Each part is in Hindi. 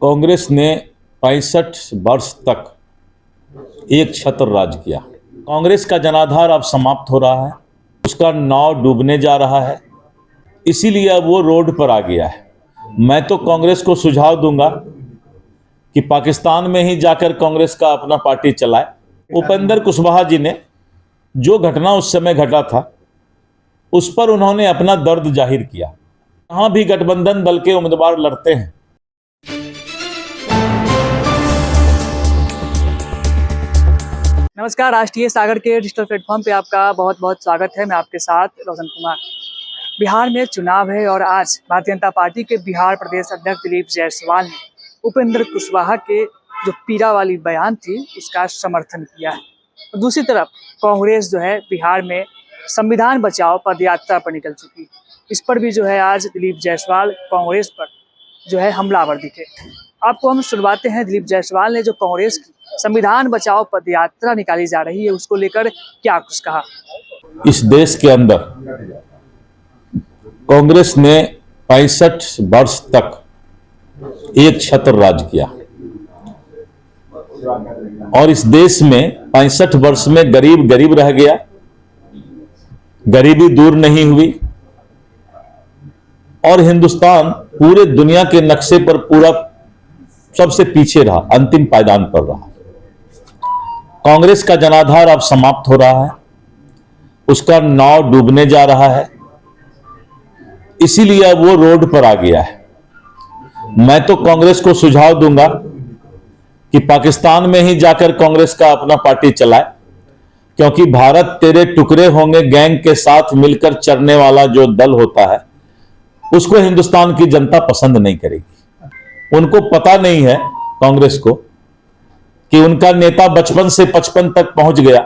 कांग्रेस ने 65 वर्ष तक एक छत्र राज किया। कांग्रेस का जनाधार अब समाप्त हो रहा है, उसका नाव डूबने जा रहा है, इसीलिए अब वो रोड पर आ गया है। मैं तो कांग्रेस को सुझाव दूंगा कि पाकिस्तान में ही जाकर कांग्रेस का अपना पार्टी चलाए। उपेंद्र कुशवाहा जी ने जो घटना उस समय घटा था उस पर उन्होंने अपना दर्द जाहिर किया। कहां भी गठबंधन दल के उम्मीदवार लड़ते हैं, नमस्कार। राष्ट्रीय सागर के डिजिटल प्लेटफॉर्म पे आपका बहुत बहुत स्वागत है। मैं आपके साथ रोशन कुमार। बिहार में चुनाव है और आज भारतीय जनता पार्टी के बिहार प्रदेश अध्यक्ष दिलीप जायसवाल ने उपेंद्र कुशवाहा के जो पीड़ा वाली बयान थी उसका समर्थन किया है। और दूसरी तरफ कांग्रेस जो है बिहार में संविधान बचाओ पदयात्रा पर निकल चुकी है। इस पर भी जो है आज दिलीप जायसवाल कांग्रेस पर जो है हमलावर दिखे। आपको हम सुनवाते हैं दिलीप जायसवाल ने जो कांग्रेस की संविधान बचाओ पदयात्रा निकाली जा रही है उसको लेकर क्या कुछ कहा। इस देश के अंदर कांग्रेस ने 65 वर्ष तक एक छत्र राज किया और इस देश में 65 वर्ष में गरीब गरीब रह गया, गरीबी दूर नहीं हुई और हिंदुस्तान पूरे दुनिया के नक्शे पर पूरा सबसे पीछे रहा, अंतिम पायदान पर रहा। कांग्रेस का जनाधार अब समाप्त हो रहा है, उसका नाव डूबने जा रहा है, इसीलिए अब वो रोड पर आ गया है। मैं तो कांग्रेस को सुझाव दूंगा कि पाकिस्तान में ही जाकर कांग्रेस का अपना पार्टी चलाए, क्योंकि भारत तेरे टुकड़े होंगे गैंग के साथ मिलकर चलने वाला जो दल होता है उसको हिंदुस्तान की जनता पसंद नहीं करेगी। उनको पता नहीं है कांग्रेस को कि उनका नेता बचपन से 55 तक पहुंच गया,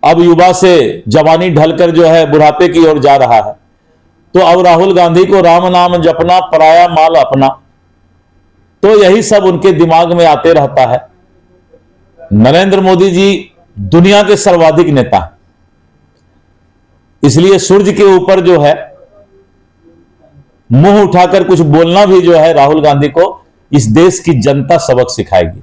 अब युवा से जवानी ढलकर जो है बुढ़ापे की ओर जा रहा है। तो अब राहुल गांधी को राम नाम जपना, पराया माल अपना, तो यही सब उनके दिमाग में आते रहता है। नरेंद्र मोदी जी दुनिया के सर्वाधिक नेता हैं, इसलिए सूर्य के ऊपर जो है मुंह उठाकर कुछ बोलना भी जो है राहुल गांधी को इस देश की जनता सबक सिखाएगी।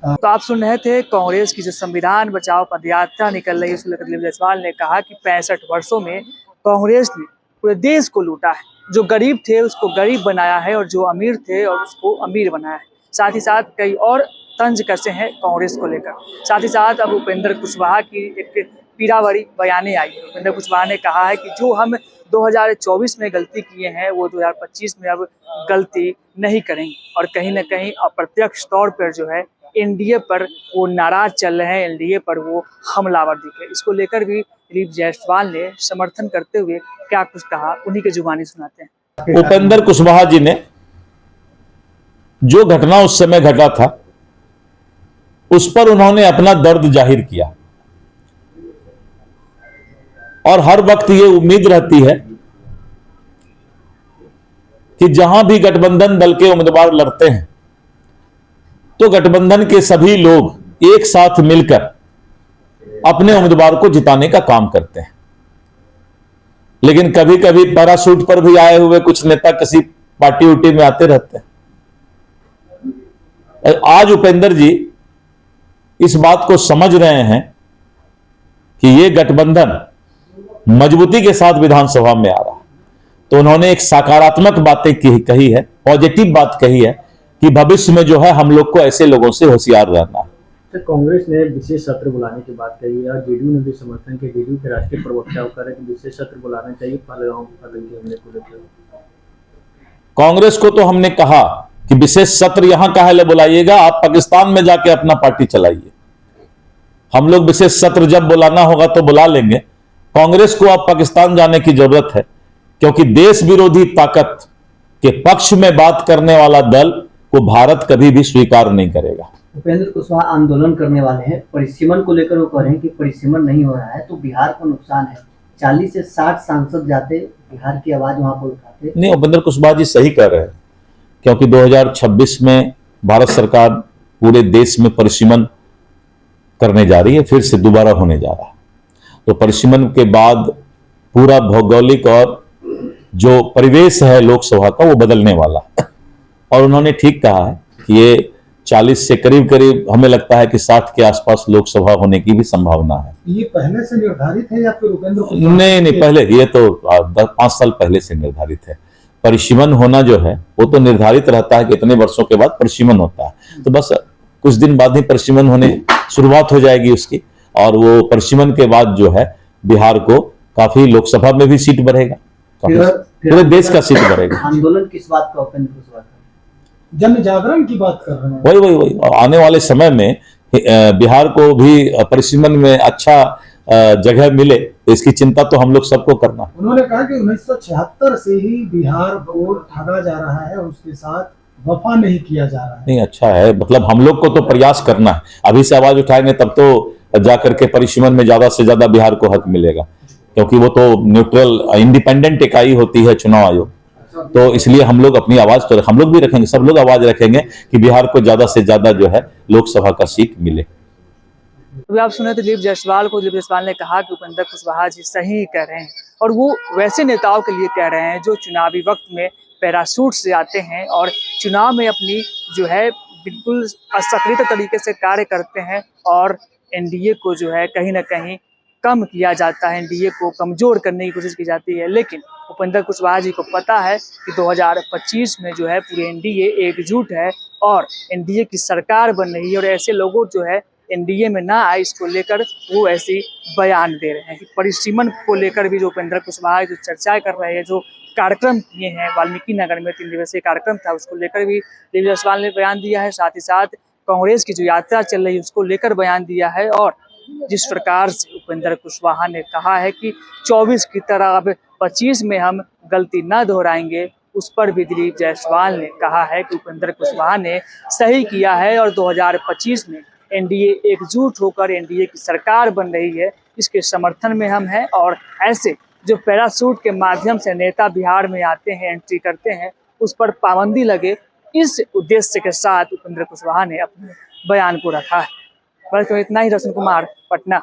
तो आप सुन रहे थे कांग्रेस की जो संविधान बचाओ पदयात्रा निकल रही है उसको लेकर दिलीप जायसवाल ने कहा कि 65 वर्षों में कांग्रेस ने पूरे देश को लूटा है। जो गरीब थे उसको गरीब बनाया है और जो अमीर थे और उसको अमीर बनाया है। साथ ही साथ कई और तंज कसे हैं कांग्रेस को लेकर। साथ ही साथ अब उपेंद्र कुशवाहा की एक पीड़ावारी बयानें आई है। उपेंद्र कुशवाहा ने कहा है कि जो हम 2024 में गलती किए हैं वो 2025 में अब गलती नहीं करेंगे। और कहीं ना कहीं अप्रत्यक्ष तौर पर जो है एनडीए पर वो नाराज चल रहे हैं, एनडीए पर वो हमलावर दिखे। इसको लेकर भी दिलीप जायसवाल ने समर्थन करते हुए क्या कुछ कहा, उन्हीं के जुबानी सुनाते हैं। उपेंद्र कुशवाहा जी ने जो घटना उस समय घटा था उस पर उन्होंने अपना दर्द जाहिर किया और हर वक्त ये उम्मीद रहती है कि जहां भी गठबंधन दल के उम्मीदवार लड़ते हैं तो गठबंधन के सभी लोग एक साथ मिलकर अपने उम्मीदवार को जिताने का काम करते हैं। लेकिन कभी कभी पैराशूट पर भी आए हुए कुछ नेता किसी पार्टी उटी में आते रहते हैं। आज उपेंद्र जी इस बात को समझ रहे हैं कि ये गठबंधन मजबूती के साथ विधानसभा में आ रहा है, तो उन्होंने एक सकारात्मक बातें कही है, पॉजिटिव बात कही है कि भविष्य में जो है हम लोग को ऐसे लोगों से होशियार रहना है। तो कांग्रेस ने विशेष सत्र बुलाने की बात कही है और जेडीयू ने भी समर्थन किया। जेडीयू के राष्ट्रीय प्रवक्ता होकर कि विशेष सत्र बुलाना चाहिए पहलगांव आतंकी हमले को लेकर। कांग्रेस को तो हमने कहा कि विशेष सत्र यहां काहे बुलाइएगा, आप पाकिस्तान में जाके अपना पार्टी चलाइए। हम लोग विशेष सत्र जब बुलाना होगा तो बुला लेंगे। कांग्रेस को अब पाकिस्तान जाने की जरूरत है, क्योंकि देश विरोधी ताकत के पक्ष में बात करने वाला दल को भारत कभी भी स्वीकार नहीं करेगा। उपेंद्र कुशवाहा आंदोलन करने वाले हैं, परिसीमन को लेकर वो कह रहे हैं कि परिसीमन नहीं हो रहा है तो बिहार को नुकसान है। 40 से 60 सांसद जाते, बिहार की आवाज वहां पर उठाते। नहीं, उपेंद्र कुशवाहा जी सही कह रहे हैं, क्योंकि 2026 में भारत सरकार पूरे देश में परिसीमन करने जा रही है, फिर से दोबारा होने जा रहा है। तो परिसीमन के बाद पूरा भौगोलिक और जो परिवेश है लोकसभा का वो बदलने वाला। और उन्होंने ठीक कहा है कि ये 40 से करीब करीब हमें लगता है कि 60 के आसपास लोकसभा होने की भी संभावना है। ये पहले से निर्धारित है या फिर उपेंद्र कुशवाहा नहीं, पहले ये तो 5 साल पहले से निर्धारित है। परिसीमन होना जो है वो तो निर्धारित रहता है कि इतने वर्षों के बाद परिसीमन होता है, तो बस कुछ दिन बाद ही परिसीमन होने शुरुआत हो जाएगी उसकी, और वो परिसीमन के बाद जो है बिहार को काफी लोकसभा में भी सीट बढ़ेगा, पूरे देश का सीट बढ़ेगा। आंदोलन किस बात का उपेंद्र कुशवाहा का? जन जागरण की बात कर रहे हैं। वही और आने वाले समय में बिहार को भी परिसीमन में अच्छा जगह मिले, तो इसकी चिंता तो हम लोग सबको करना। उन्होंने कहा कि 1976 से ही बिहार बोर्ड ठगा जा रहा है, उसके साथ वफा नहीं किया जा रहा है। नहीं, अच्छा है, मतलब हम लोग को तो प्रयास करना है, अभी से आवाज उठाएंगे तब तो जाकर के परिसीमन में ज्यादा से ज्यादा बिहार को हक मिलेगा, क्योंकि वो तो न्यूट्रल इंडिपेंडेंट इकाई होती है चुनाव आयोग, तो इसलिए हम लोग अपनी आवाज तो हम लोग भी रखेंगे, सब लोग आवाज रखेंगे कि बिहार को ज्यादा से ज्यादा जो है लोकसभा का सीट मिले। अभी आप सुने थे दिलीप जायसवाल को। दिलीप जायसवाल ने कहा कि उपेंद्र कुशवाहा जी सही कह रहे हैं, और वो वैसे नेताओं के लिए कह रहे हैं जो चुनावी वक्त में पैराशूट से आते हैं और चुनाव में अपनी जो है बिल्कुल असक्रिय तरीके से कार्य करते हैं, और एनडीए को जो है कहीं ना कहीं कम किया जाता है, एनडीए को कमजोर करने की कोशिश की जाती है। लेकिन उपेंद्र कुशवाहा जी को पता है कि 2025 में जो है पूरी एनडीए एकजुट है और एनडीए की सरकार बन रही है, और ऐसे लोगों जो है एनडीए में ना आए इसको लेकर वो ऐसी बयान दे रहे हैं कि परिसीमन को लेकर भी जो उपेंद्र कुशवाहा जो चर्चाएं कर रहे हैं, जो कार्यक्रम किए हैं वाल्मीकि नगर में 3 दिवसीय कार्यक्रम था, उसको लेकर भी दिलीप जायसवाल ने बयान दिया है। साथ ही साथ कांग्रेस की जो यात्रा चल रही है उसको लेकर बयान दिया है, और जिस प्रकार से उपेंद्र कुशवाहा ने कहा है कि 24 की तरह अब 25 में हम गलती न दोहराएंगे, उस पर भी दिलीप जायसवाल ने कहा है कि उपेंद्र कुशवाहा ने सही किया है, और 2025 में एनडीए एकजुट होकर एनडीए की सरकार बन रही है, इसके समर्थन में हम हैं। और ऐसे जो पैराशूट के माध्यम से नेता बिहार में आते हैं, एंट्री करते हैं, उस पर पाबंदी लगे, इस उद्देश्य के साथ उपेंद्र कुशवाहा ने अपने बयान को रखा है। बस इतना ही। रोशन कुमार, पटना।